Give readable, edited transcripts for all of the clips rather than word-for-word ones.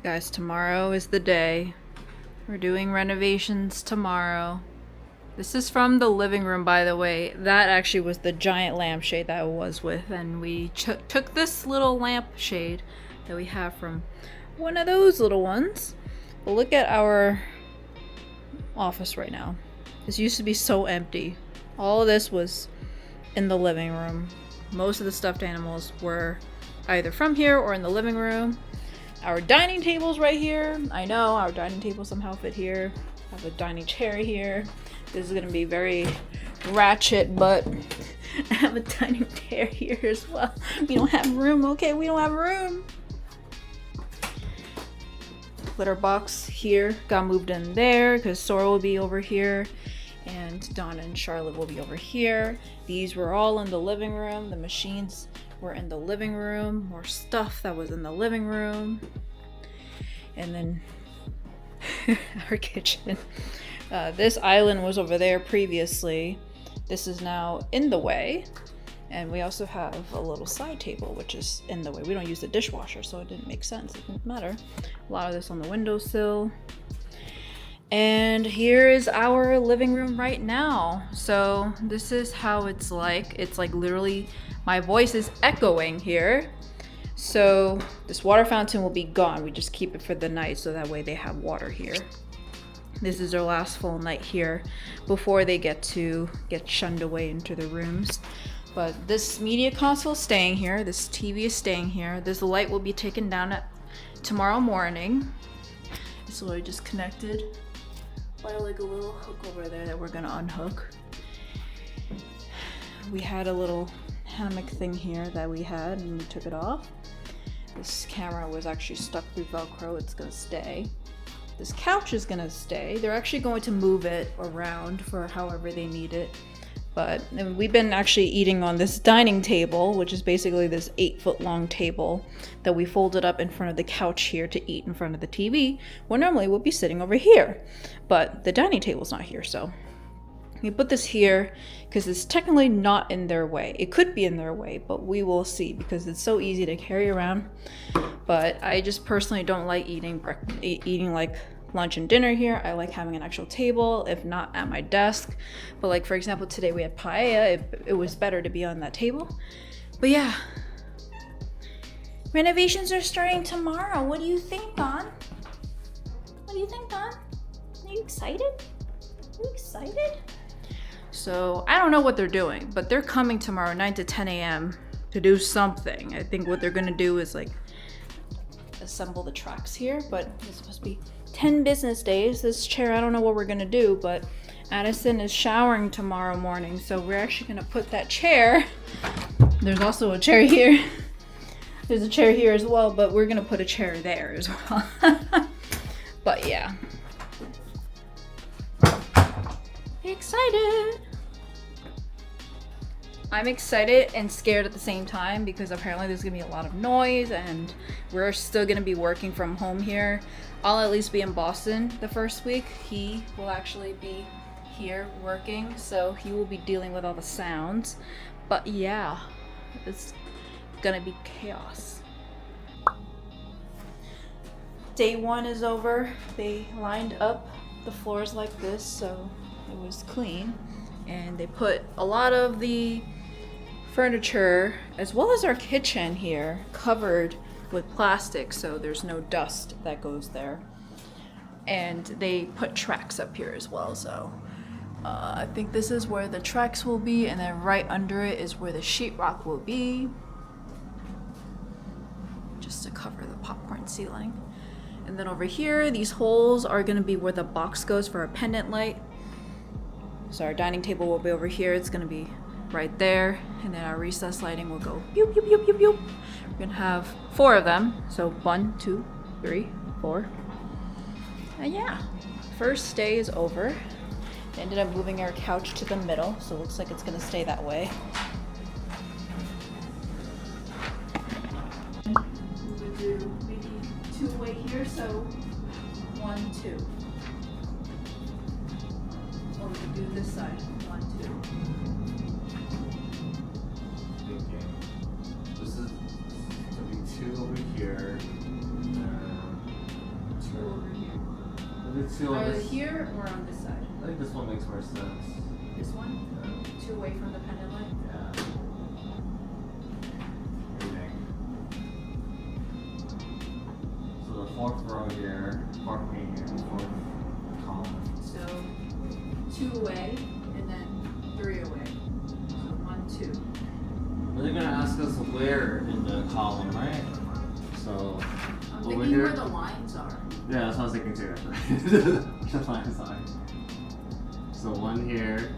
Guys, tomorrow is the day. We're doing renovations tomorrow. This is from the living room, by the way. That actually was the giant lampshade that I was with, and we took this little lampshade that we have from one of those little ones. But look at our office right now. This used to be so empty. All of this was in the living room. Most of the stuffed animals were either from here or in the living room. Our dining table's right here. I know, our dining table somehow fit here. I have a dining chair here. This is gonna be very ratchet, but I have a dining chair here as well. We don't have room, okay? We don't have room. Litter box here got moved in there because Sora will be over here and Donna and Charlotte will be over here. These were all in the living room. The machines were in the living room. More stuff that was in the living room. And then our kitchen. This island was over there previously. This is now in the way. And we also have a little side table, which is in the way. We don't use the dishwasher, so it didn't make sense. It didn't matter. A lot of this on the windowsill. And here is our living room right now. So this is how it's like. It's like literally my voice is echoing here. So this water fountain will be gone. We just keep it for the night so that way they have water here. This is their last full night here before they get shunned away into the rooms. But this media console is staying here. This TV is staying here. This light will be taken down tomorrow morning. It's literally just connected by like a little hook over there that we're gonna unhook. We had a little hammock thing here that we had and we took it off. This camera was actually stuck through Velcro. It's gonna stay. This couch is gonna stay. They're actually going to move it around for however they need it. But we've been actually eating on this dining table, which is basically this 8-foot long table that we folded up in front of the couch here to eat in front of the TV, where normally we'll be sitting over here. But the dining table's not here, so we put this here because it's technically not in their way. It could be in their way, but we will see because it's so easy to carry around. But I just personally don't like eating like lunch and dinner here. I like having an actual table, if not at my desk. But like for example, today we had paella. It was better to be on that table. But yeah, renovations are starting tomorrow. What do you think, Don? What do you think, Don? Are you excited? Are you excited? So I don't know what they're doing, but they're coming tomorrow 9 to 10 a.m. to do something. I think what they're gonna do is like assemble the tracks here, but it's supposed to be 10 business days. This chair, I don't know what we're gonna do, but Addison is showering tomorrow morning, so we're actually gonna put that chair. There's also a chair here. There's a chair here as well, but we're gonna put a chair there as well. But yeah. Excited! I'm excited and scared at the same time because apparently there's gonna be a lot of noise and we're still gonna be working from home here. I'll at least be in Boston the first week. He will actually be here working, so he will be dealing with all the sounds. But yeah, it's gonna be chaos. Day one is over. They lined up the floors like this, so it was clean. And they put a lot of the furniture, as well as our kitchen here, covered with plastic so there's no dust that goes there. And they put tracks up here as well, so I think this is where the tracks will be, and then right under it is where the sheetrock will be, just to cover the popcorn ceiling. And then over here, these holes are going to be where the box goes for our pendant light. So our dining table will be over here. It's going to be right there, and then our recess lighting will go pew pew pew pew pew. We're gonna have 4 of them, so 1, 2, 3, 4. And yeah, first day is over. They ended up moving our couch to the middle, so it looks like it's gonna stay that way. We would do maybe 2-way here, so 1, 2. Or we could do this side, 1, 2. This is gonna be 2 over here. Let's see what this... here or on this side? I think this one makes more sense. This one? Yeah. 2 away from the pendant light? Yeah. So the 4th row here, 4th main here, 4th column. So 2 away and then 3 away. So 1, 2. They're gonna ask us where in the column, right? So I'm over thinking here. where the lines are. Yeah, that's what I was thinking too. Actually, the lines are. So 1 here.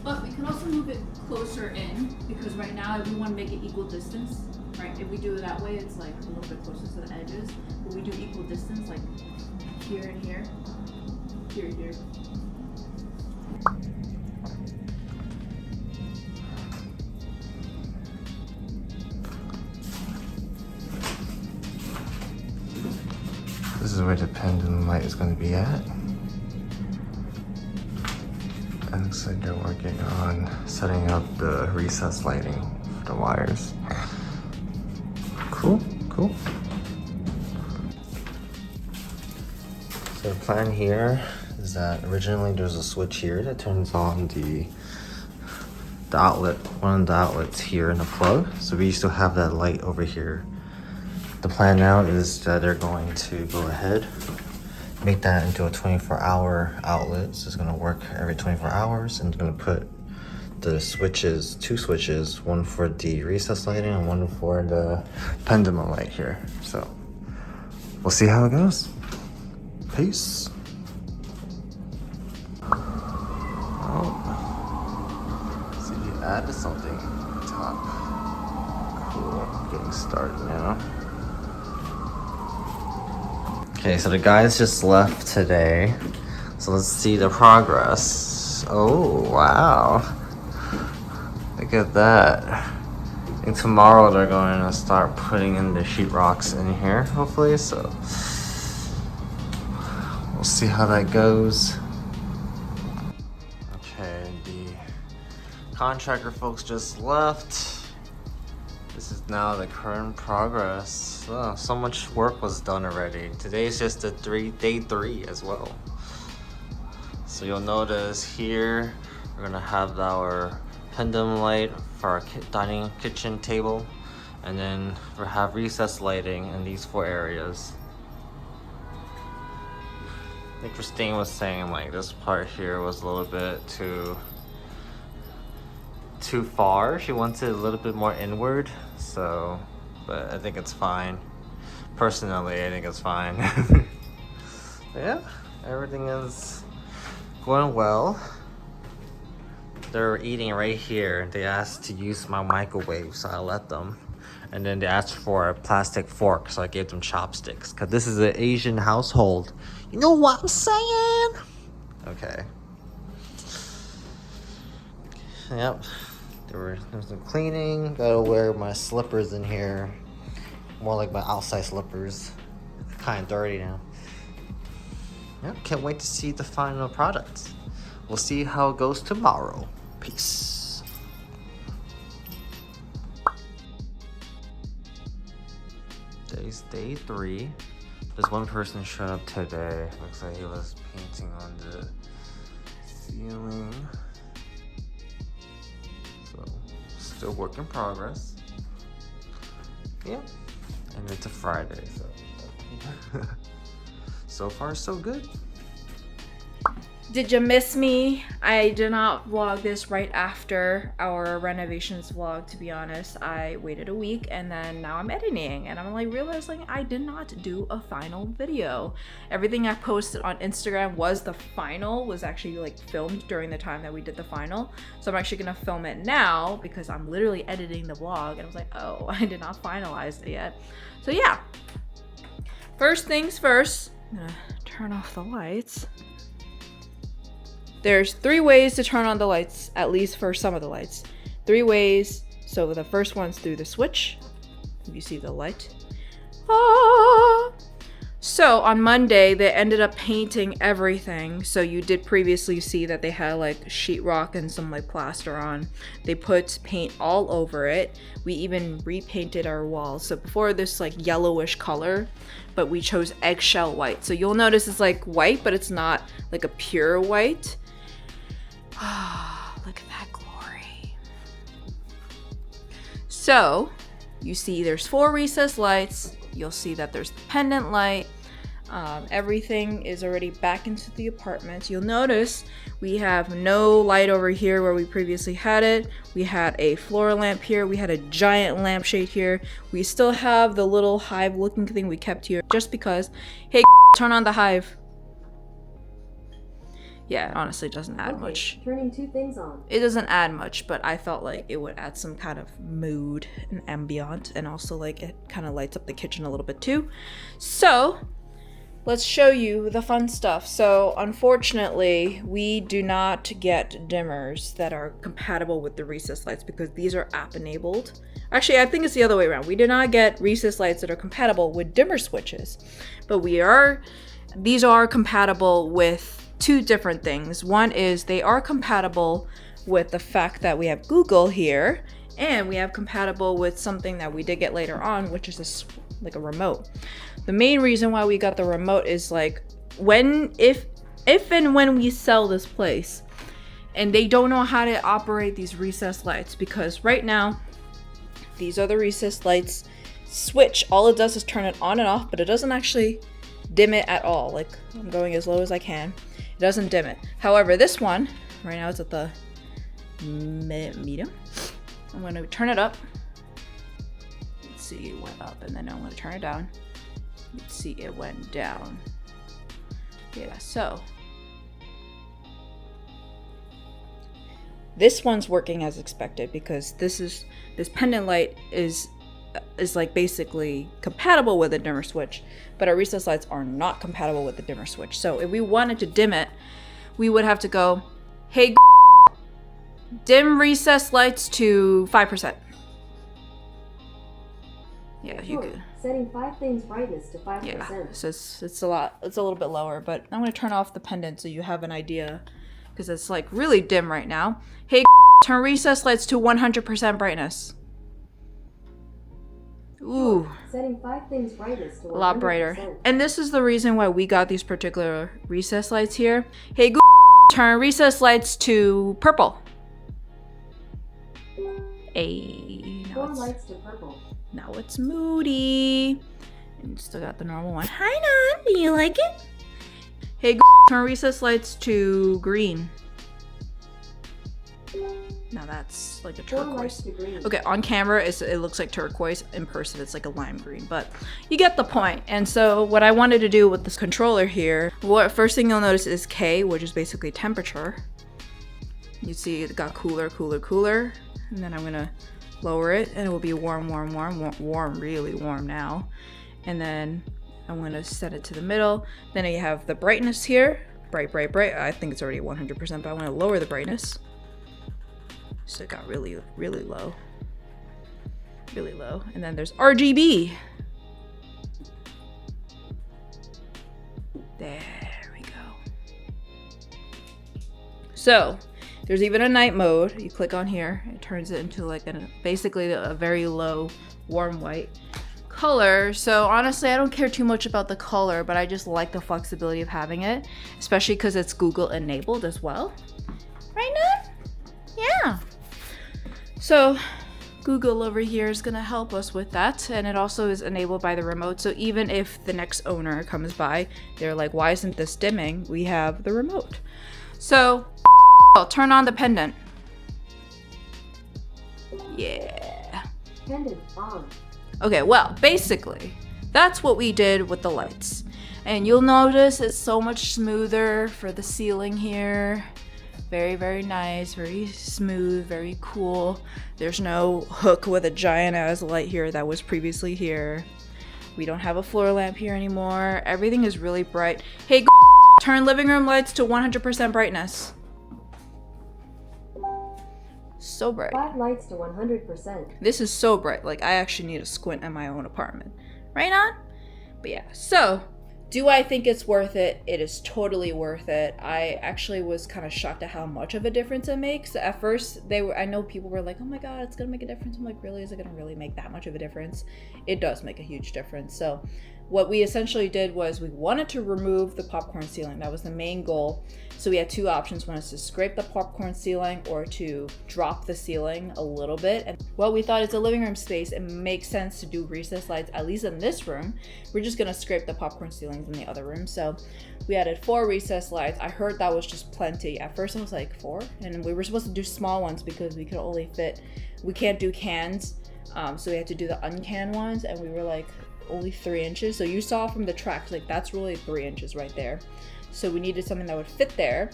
But we can also move it closer in because right now we want to make it equal distance. Right? If we do it that way, it's like a little bit closer to the edges. But we do equal distance, like here and here, here and here. This is where the pendant light is going to be at. It looks like they're working on setting up the recessed lighting for the wires. Cool, cool. So the plan here is that originally there's a switch here that turns on the outlet, one of the outlets here in the plug. So we used to have that light over here. The plan now is that they're going to go ahead, make that into a 24-hour outlet. So it's gonna work every 24 hours, and they're gonna put the switches, 2 switches, one for the recessed lighting and one for the pendulum light here. So we'll see how it goes. Peace. Oh, see, he added something on top. Cool, getting started now. Okay, so the guys just left today. So let's see the progress. Oh, wow. Look at that. I think tomorrow they're going to start putting in the sheetrocks in here, hopefully. So we'll see how that goes. Okay, the contractor folks just left. This is now the current progress. Oh, so much work was done already. Today's just day 3 as well. So you'll notice here, we're gonna have our pendulum light for our dining kitchen table. And then we'll have recessed lighting in these 4 areas. I think Christine was saying like this part here was a little bit too far. She wants it a little bit more inward, so, but I think it's fine. Personally, I think it's fine. Yeah, everything is going well. They're eating right here. They asked to use my microwave, so I let them. And then they asked for a plastic fork, so I gave them chopsticks. Cause this is an Asian household. You know what I'm saying? Okay. Yep. There was some cleaning. Gotta wear my slippers in here. More like my outside slippers. Kind of dirty now. Yep. Can't wait to see the final product. We'll see how it goes tomorrow. Peace. Today's day 3. There's one person showed up today. Looks like he was painting on the ceiling. So, still work in progress. Yeah. And it's a Friday, so. So far, so good. Did you miss me? I did not vlog this right after our renovations vlog, to be honest. I waited a week and then now I'm editing and I'm like realizing I did not do a final video. Everything I posted on Instagram was actually like filmed during the time that we did the final. So I'm actually gonna film it now because I'm literally editing the vlog and I was like, oh, I did not finalize it yet. So yeah, first things first, I'm gonna turn off the lights. There's 3 ways to turn on the lights, at least for some of the lights. 3 ways. So the first one's through the switch. You see the light. Ah! So on Monday, they ended up painting everything. So you did previously see that they had like sheetrock and some like plaster on. They put paint all over it. We even repainted our walls. So before this like yellowish color, but we chose eggshell white. So you'll notice it's like white, but it's not like a pure white. Ah, look at that glory. So you see there's 4 recessed lights. You'll see that there's the pendant light. Everything is already back into the apartment. You'll notice we have no light over here where we previously had it. We had a floor lamp here. We had a giant lampshade here. We still have the little hive looking thing we kept here just because. Hey, turn on the hive. Yeah, it honestly doesn't add much. Turning 2 things on. It doesn't add much, but I felt like it would add some kind of mood and ambient, and also like it kind of lights up the kitchen a little bit too. So let's show you the fun stuff. So unfortunately, we do not get dimmers that are compatible with the recessed lights because these are app enabled. Actually, I think it's the other way around. We do not get recessed lights that are compatible with dimmer switches, but these are compatible with 2 different things. One is they are compatible with the fact that we have Google here, and we have compatible with something that we did get later on, which is like a remote. The main reason why we got the remote is like if and when we sell this place and they don't know how to operate these recessed lights, because right now these are the recessed lights switch. All it does is turn it on and off, but it doesn't actually dim it at all. Like, I'm going as low as I can. It doesn't dim it. However, this one, right now it's at the medium. I'm going to turn it up. Let's see, it went up, and then I'm going to turn it down. Let's see, it went down. Yeah, so this one's working as expected because this pendant light is like basically compatible with a dimmer switch, but our recessed lights are not compatible with the dimmer switch. So if we wanted to dim it, we would have to go, hey, dim recessed lights to 5%. Yeah, you could. Setting 5 things brightness to 5%. Yeah, so it's a little bit lower, but I'm gonna turn off the pendant so you have an idea, because it's like really dim right now. Hey, turn recessed lights to 100% brightness. Ooh, setting 5 things brightness to 100%. A lot brighter. And this is the reason why we got these particular recessed lights here. Hey, turn recessed lights to purple. Hey, 4 lights to purple. Now it's moody. And still got the normal one. Hi, Nan. Do you like it? Hey, turn recessed lights to green. Now that's like a turquoise. Okay, on camera it looks like turquoise. In person it's like a lime green, but you get the point. And so what I wanted to do with this controller here, first thing you'll notice is K, which is basically temperature. You see it got cooler, cooler, cooler. And then I'm gonna lower it and it will be warm, warm, warm, warm, really warm now. And then I'm gonna set it to the middle. Then you have the brightness here, bright, bright, bright. I think it's already 100%, but I wanna lower the brightness. So it got really, really low. Really low. And then there's RGB. There we go. So there's even a night mode. You click on here, it turns it into like basically a very low warm white color. So honestly, I don't care too much about the color, but I just like the flexibility of having it, especially because it's Google enabled as well. Right now? Yeah. So Google over here is gonna help us with that, and it also is enabled by the remote. So even if the next owner comes by, they're like, why isn't this dimming? We have the remote. So I'll turn on the pendant. Yeah. Pendant on. Okay, well, basically, that's what we did with the lights. And you'll notice it's so much smoother for the ceiling here. Very, very nice, very smooth, very cool. There's no hook with a giant ass light here that was previously here. We don't have a floor lamp here anymore. Everything is really bright. Hey, turn living room lights to 100% brightness. So bright. 5 lights to 100%. This is so bright. Like, I actually need a squint in my own apartment. Right on? But yeah, so Do I think it's worth it? It is totally worth it. I actually was kind of shocked at how much of a difference it makes. At first, I know people were like, oh my God, it's gonna make a difference. I'm like, really? Is it gonna really make that much of a difference? It does make a huge difference. So what we essentially did was we wanted to remove the popcorn ceiling. That was the main goal. So we had two options. One is to scrape the popcorn ceiling or to drop the ceiling a little bit. And well, we thought it's a living room space. It makes sense to do recessed lights, at least in this room. We're just gonna scrape the popcorn ceilings in the other room. So we added 4 recessed lights. I heard that was just plenty. At first I was like 4, and we were supposed to do small ones because we could only fit, we can't do cans. So we had to do the uncanned ones, and we were like only 3 inches. So you saw from the tracks, like that's really 3 inches right there. So we needed something that would fit there.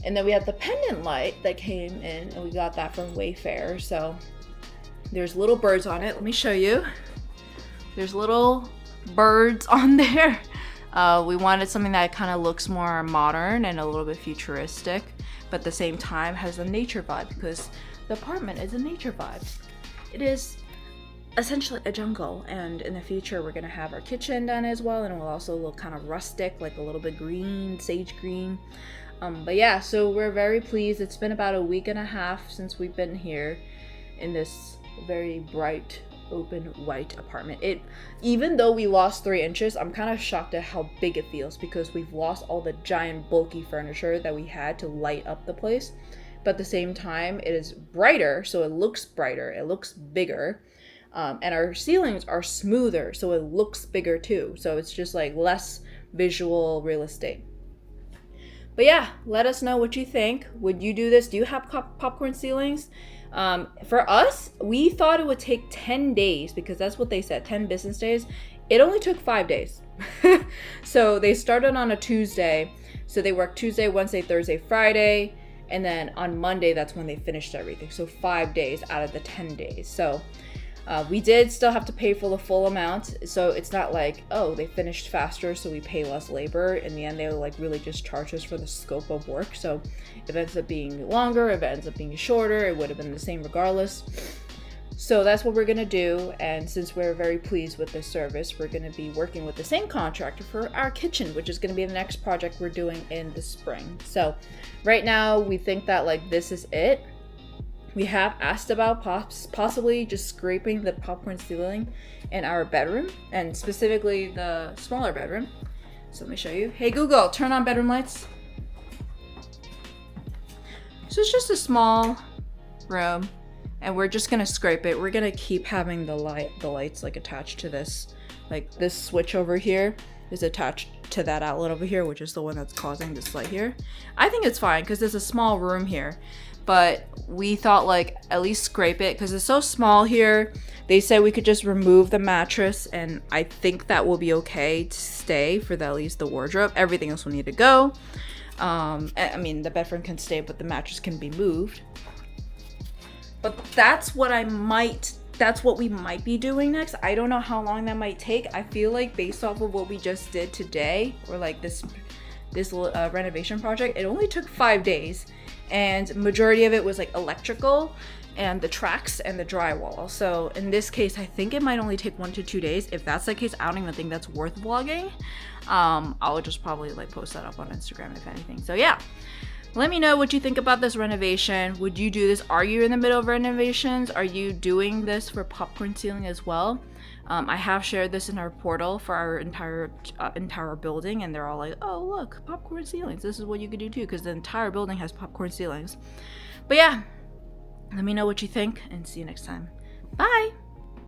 And then we had the pendant light that came in, and we got that from Wayfair. So there's little birds on it. Let me show you. There's little birds on there. We wanted something that kind of looks more modern and a little bit futuristic, but at the same time has a nature vibe, because the apartment is a nature vibe. It is essentially a jungle, and in the future we're gonna have our kitchen done as well, and it will also look kind of rustic, like a little bit green, sage green. But yeah, so we're very pleased. It's been about a week and a half since we've been here in this very bright open white apartment. Even though we lost 3 inches, I'm kind of shocked at how big it feels, because we've lost all the giant bulky furniture that we had to light up the place. But at the same time, it is brighter, so it looks brighter, it looks bigger. And our ceilings are smoother, so it looks bigger too. So it's just like less visual real estate. But yeah, let us know what you think. Would you do this? Do you have popcorn ceilings? For us, we thought it would take 10 days, because that's what they said, 10 business days. It only took 5 days. So they started on a Tuesday. So they worked Tuesday, Wednesday, Thursday, Friday. And then on Monday, that's when they finished everything. So 5 days out of the 10 days. So we did still have to pay for the full amount. So it's not like, oh, they finished faster, so we pay less labor. In the end, they will like really just charge us for the scope of work. So if it ends up being longer, if it ends up being shorter, it would have been the same regardless. So that's what we're gonna do. And since we're very pleased with this service, we're gonna be working with the same contractor for our kitchen, which is gonna be the next project we're doing in the spring. So right now we think that like this is it. We have asked about possibly just scraping the popcorn ceiling in our bedroom, and specifically the smaller bedroom. So let me show you. Hey Google, turn on bedroom lights. So it's just a small room, and we're just gonna scrape it. We're gonna keep having the lights like attached to this. Like this switch over here is attached to that outlet over here, which is the one that's causing this light here. I think it's fine because there's a small room here. But we thought like at least scrape it because it's so small here. They said we could just remove the mattress, and I think that will be okay to stay for at least the wardrobe. Everything else will need to go. I mean, the bed frame can stay, but the mattress can be moved. But that's what we might be doing next. I don't know how long that might take. I feel like based off of what we just did today, or like this renovation project, it only took 5 days. And majority of it was like electrical and the tracks and the drywall. So in this case, I think it might only take 1 to 2 days. If that's the case, I don't even think that's worth vlogging. I'll just probably like post that up on Instagram if anything. So yeah, let me know what you think about this renovation. Would you do this? Are you in the middle of renovations? Are you doing this for popcorn ceiling as well? I have shared this in our portal for our entire building, and they're all like, oh look, popcorn ceilings, this is what you could do too, because the entire building has popcorn ceilings. But yeah, let me know what you think, and see you next time. Bye.